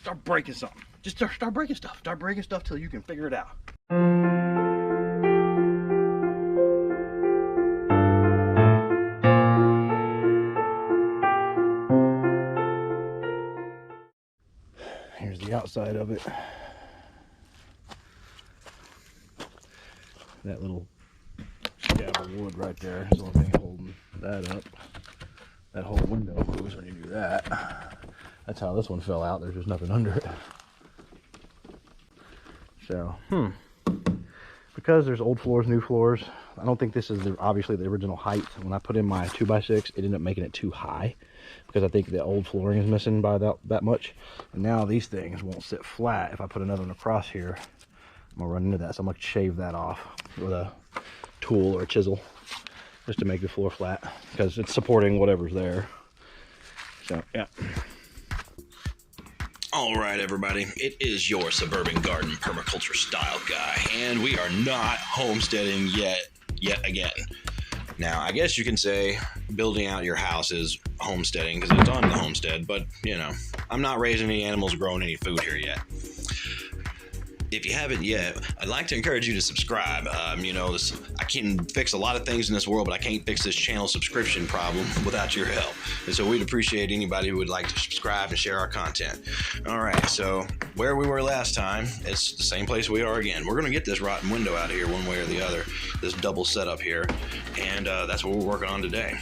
start breaking something. Just start breaking stuff. Start breaking stuff till you can figure it out. Here's the outside of it. That little scab of wood right there is the only thing holding that up. That whole window moves when you do that. That's how this one fell out. There's just nothing under it. So, because there's old floors, new floors, I don't think this is obviously the original height. When I put in my 2x6, it ended up making it too high because I think the old flooring is missing by that much. And now these things won't sit flat. If I put another one across here, I'm gonna run into that. So I'm gonna shave that off with a tool or a chisel just to make the floor flat because it's supporting whatever's there. So, yeah. All right, everybody, it is your suburban garden permaculture style guy, and we are not homesteading yet again. Now, I guess you can say building out your house is homesteading because it's on the homestead, but, you know, I'm not raising any animals or growing any food here yet. If you haven't yet, I'd like to encourage you to subscribe. You know, I can fix a lot of things in this world, but I can't fix this channel subscription problem without your help. And so we'd appreciate anybody who would like to subscribe and share our content. All right, so where we were last time, it's the same place we are again. We're going to get this rotten window out of here one way or the other, this double setup here, and that's what we're working on today.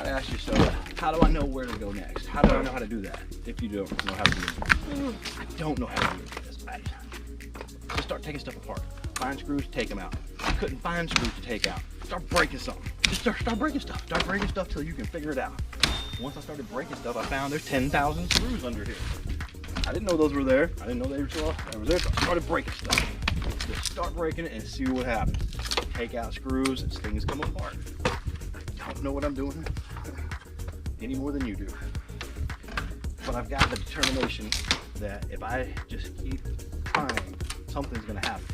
Ask yourself, how do I know where to go next? How do I know how to do that? If you don't know how to do it. I don't know how to do this. Just start taking stuff apart. Find screws, take them out. I couldn't find screws to take out. Start breaking something. Just start breaking stuff. Start breaking stuff till you can figure it out. Once I started breaking stuff, I found there's 10,000 screws under here. I didn't know those were there. I didn't know they were there, so I started breaking stuff. Just start breaking it and see what happens. Take out screws and things come apart. I don't know what I'm doing any more than you do, but I've got the determination that if I just keep trying, something's gonna happen.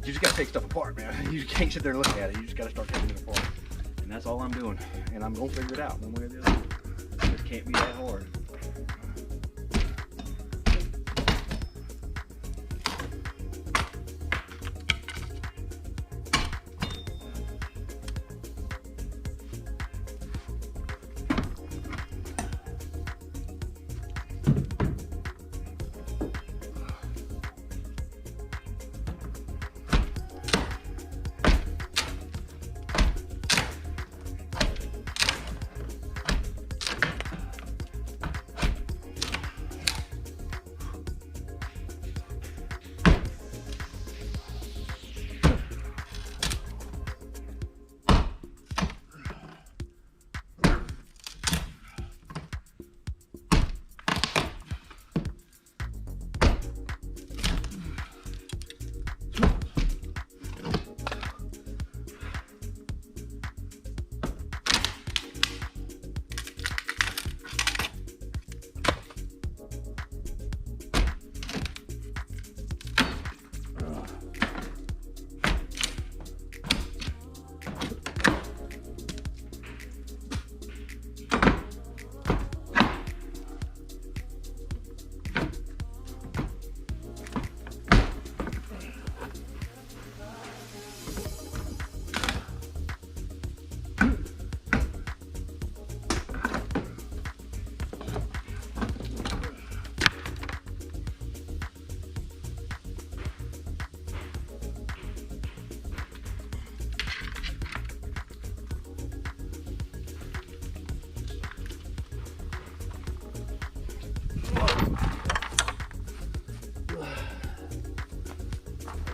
You just gotta take stuff apart, man. You can't sit there and look at it. You just gotta start taking it apart, and that's all I'm doing. And I'm gonna figure it out one way or the other. It can't be that hard.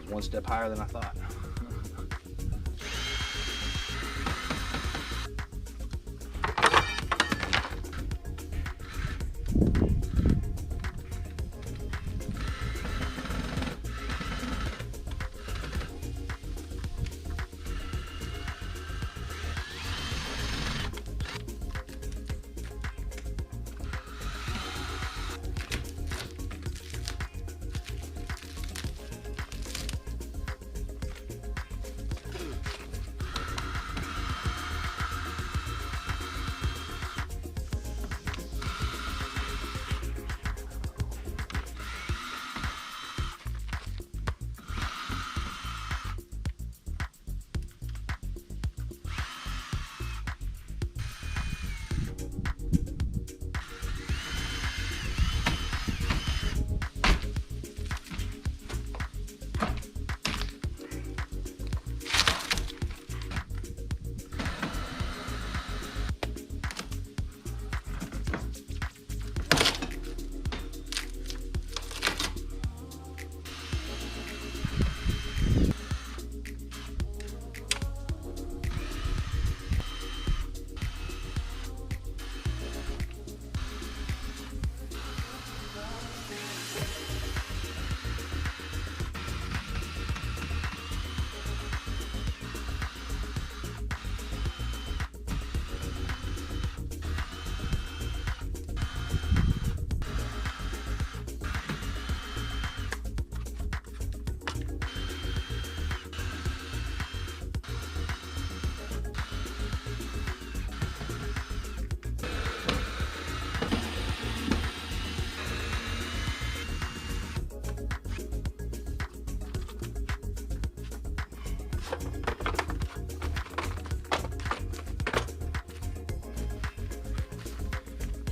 One step higher than I thought.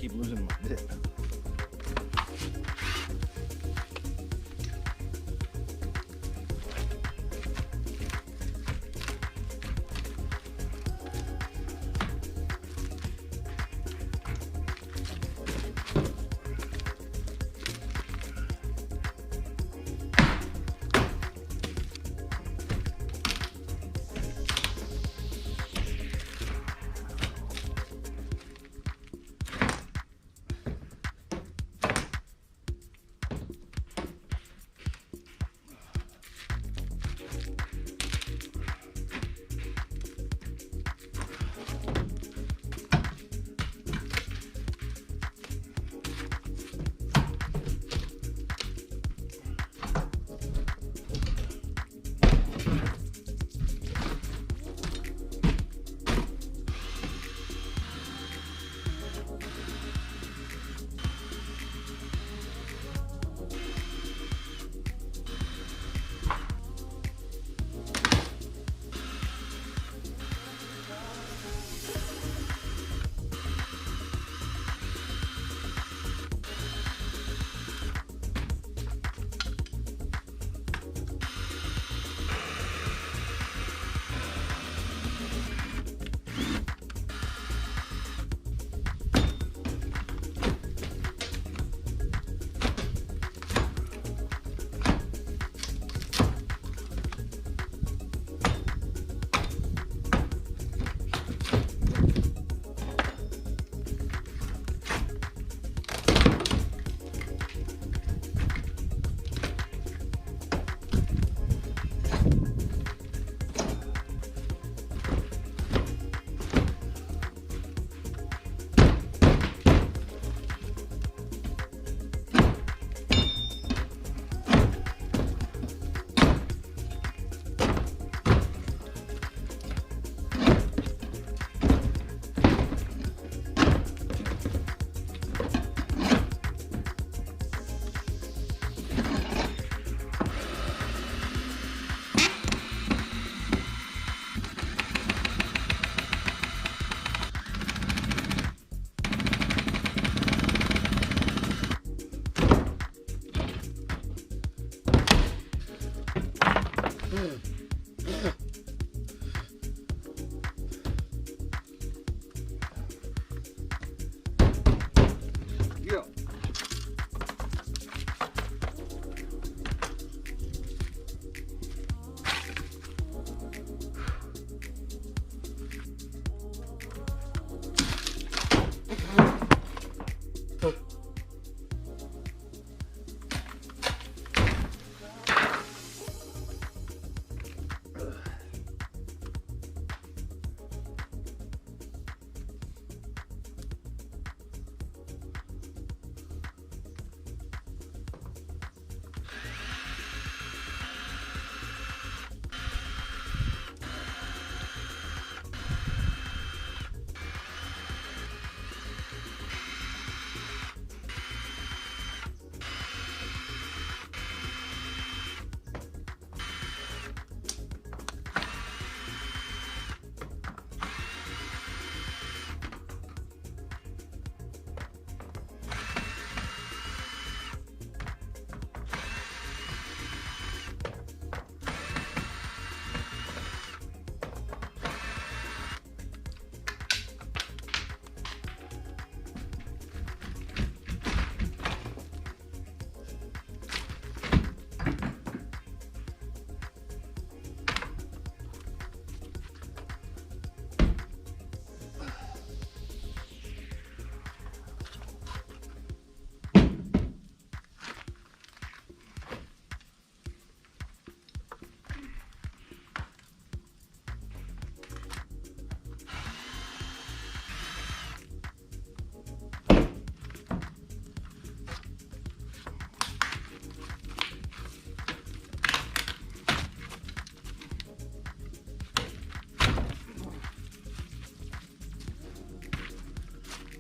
keep losing my dip.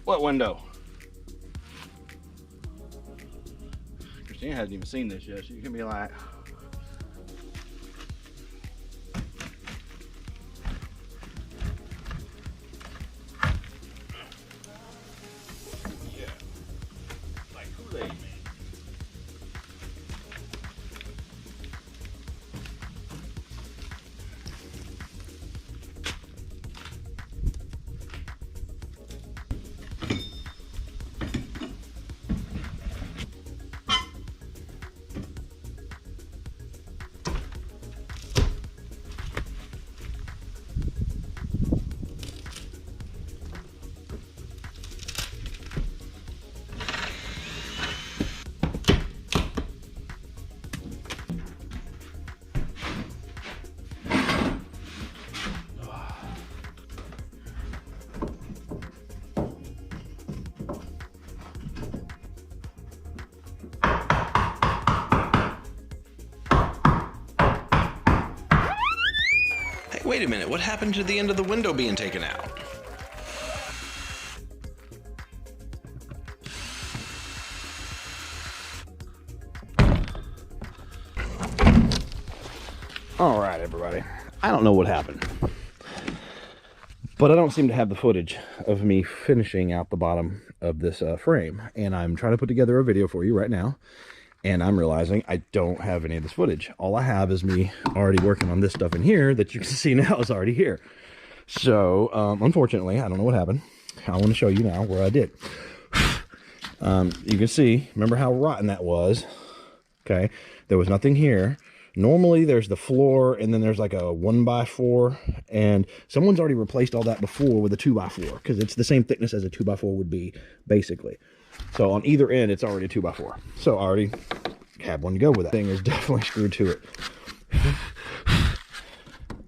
What window? Christina hasn't even seen this yet. She's gonna be like, wait a minute, what happened to the end of the window being taken out? All right, everybody. I don't know what happened, but I don't seem to have the footage of me finishing out the bottom of this frame. And I'm trying to put together a video for you right now. And I'm realizing I don't have any of this footage. All I have is me already working on this stuff in here that you can see now is already here. So, unfortunately, I don't know what happened. I want to show you now where I did. You can see, remember how rotten that was? Okay, there was nothing here. Normally there's the floor and then there's like a 1x4, and someone's already replaced all that before with a 2x4 because it's the same thickness as a 2x4 would be basically. So on either end it's already a 2x4. So I already had one to go with that. Thing is definitely screwed to it.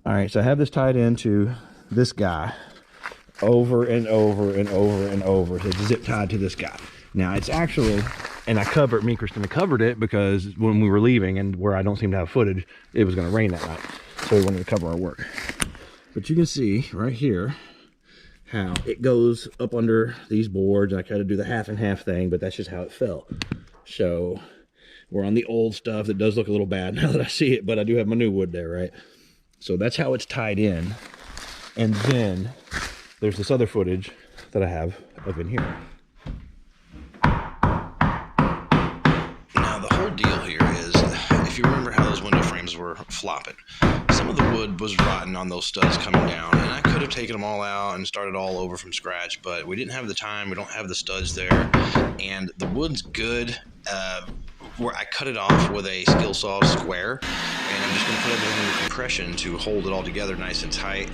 All right, so I have this tied into this guy over and over and over and over. So it's zip tied to this guy. Now it's actually, and me and Christina covered it because when we were leaving and where I don't seem to have footage, it was going to rain that night. So we wanted to cover our work. But you can see right here how it goes up under these boards. I tried to do the half and half thing, but that's just how it fell. So we're on the old stuff that does look a little bad now that I see it, but I do have my new wood there, right? So that's how it's tied in. And then there's this other footage that I have up in here. Deal here is, if you remember how those window frames were flopping, some of the wood was rotten on those studs coming down, and I could have taken them all out and started all over from scratch, but we didn't have the time. We don't have the studs there, and the wood's good. Where I cut it off with a skill saw square, and I'm just going to put everything under compression to hold it all together nice and tight.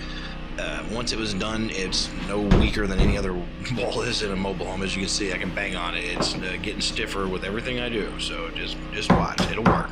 Once it was done, it's no weaker than any other wall is in a mobile home. As you can see, I can bang on it. It's getting stiffer with everything I do. So just watch. It'll work.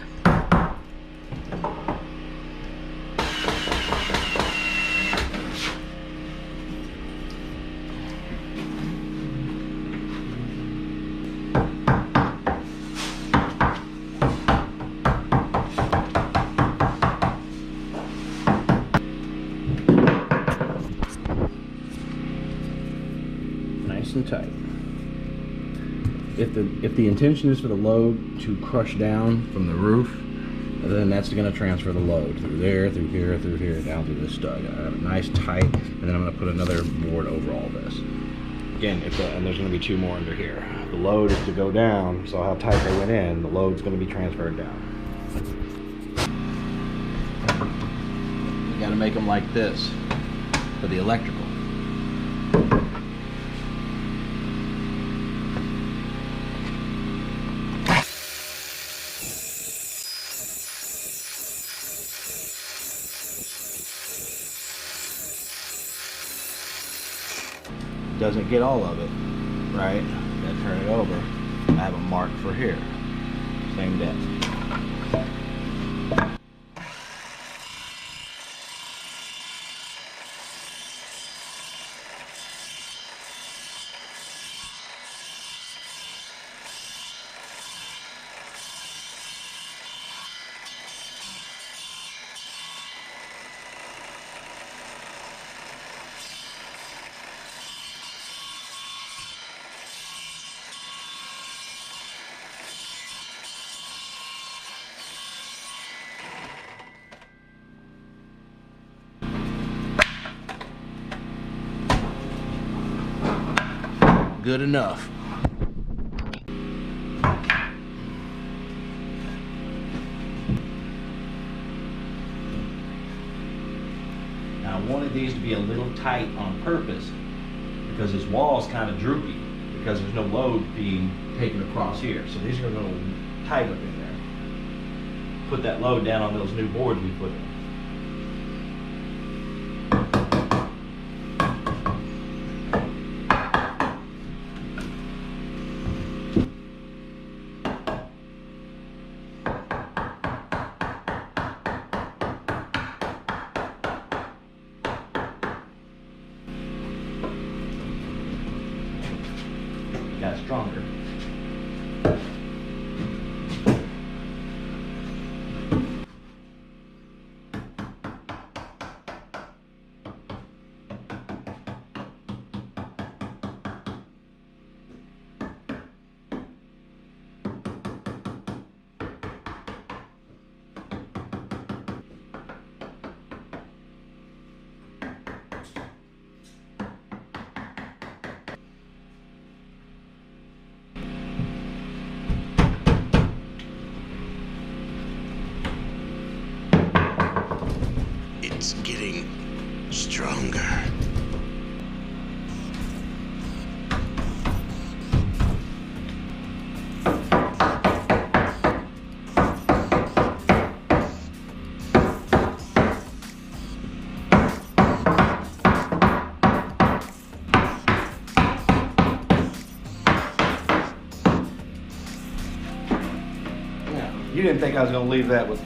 And tight. If the intention is for the load to crush down from the roof, then that's going to transfer the load through there, through here, down through this stud. I have it nice tight, and then I'm going to put another board over all this. Again, and there's going to be two more under here. The load is to go down, so how tight they went in, the load's going to be transferred down. You got to make them like this for the electrical. Doesn't get all of it, right? Gotta turn it over. I have a mark for here. Same depth. Good enough. Now I wanted these to be a little tight on purpose because this wall is kind of droopy because there's no load being taken across here. So these are a little tight up in there. Put that load down on those new boards we put in. Got stronger. is getting stronger. You didn't think I was gonna leave that with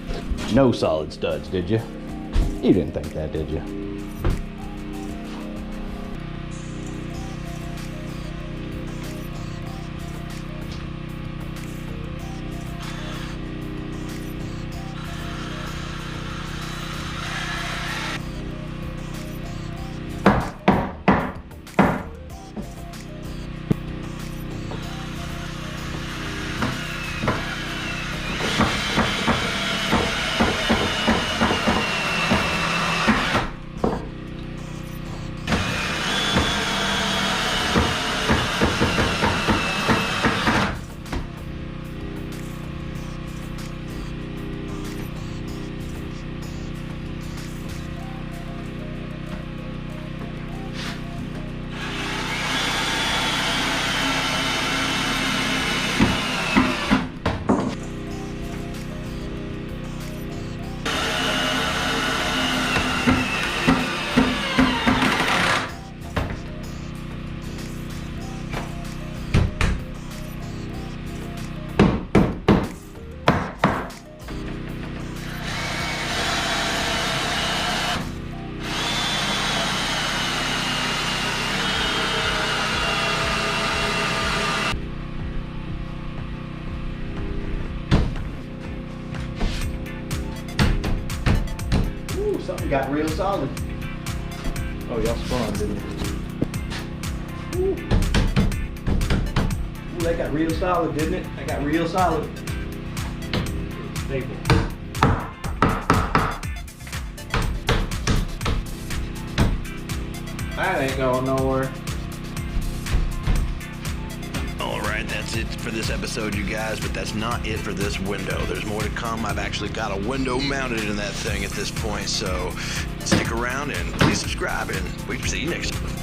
no solid studs, did you? You didn't think that, did you? Something got real solid. Oh, y'all spun, didn't it? Ooh. Ooh, that got real solid, didn't it? That got real solid. Stable. That ain't going nowhere. Alright, that's it for this episode, you guys, but that's not it for this window. There's more to come. I've actually got a window mounted in that thing at this point, so stick around and please subscribe, and we see you next time.